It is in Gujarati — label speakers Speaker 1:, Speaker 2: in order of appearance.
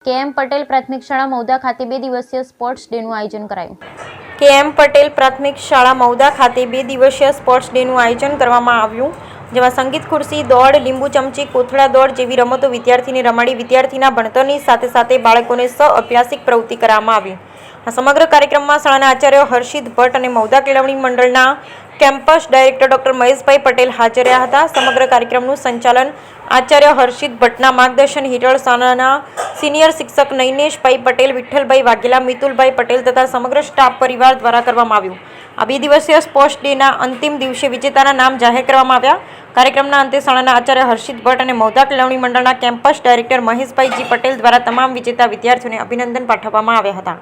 Speaker 1: કે.એમ. પટેલ પ્રાથમિક શાળા મૌદા ખાતે 2 દિવસીય સ્પોર્ટ્સ ડેનું આયોજન કરાયું.
Speaker 2: કે.એમ. પટેલ પ્રાથમિક શાળા મૌદા ખાતે 2 દિવસીય સ્પોર્ટ્સ ડેનું આયોજન કરવામાં આવ્યું, જેમાં સંગીત ખુરશી દોડ, લીંબુ ચમચી, કોથળા દોડ જેવી રમતો વિદ્યાર્થીને રમાડી વિદ્યાર્થીના ભણતરની સાથે સાથે બાળકોને સહ-અભ્યાસિક પ્રવૃત્તિ કરવામાં આવી. આ સમગ્ર કાર્યક્રમમાં શાળાના આચાર્ય હર્ષિત ભટ્ટ અને મૌદા કેળવણી મંડળના કેમ્પસ ડાયરેક્ટર ડોક્ટર મહેશભાઈ પટેલ હાજર રહ્યા હતા. સમગ્ર કાર્યક્રમનું સંચાલન આચાર્ય હર્ષિત ભટ્ટના માર્ગદર્શન હેઠળ શાળાના સિનિયર શિક્ષક નૈનેશભાઈ પટેલ, વિઠ્ઠલભાઈ વાઘેલા, મિતુલભાઈ પટેલ તથા સમગ્ર સ્ટાફ પરિવાર દ્વારા કરવામાં આવ્યું. આ 2 દિવસીય સ્પોર્ટ્સ ડેના અંતિમ દિવસે વિજેતાના નામ જાહેર કરવામાં આવ્યા. કાર્યક્રમના અંતે શાળાના આચાર્ય હર્ષિત ભટ્ટ અને મૌદા કેળવણી મંડળના કેમ્પસ ડાયરેક્ટર મહેશભાઈ પટેલ દ્વારા તમામ વિજેતા વિદ્યાર્થીઓને અભિનંદન પાઠવવામાં આવ્યા હતા.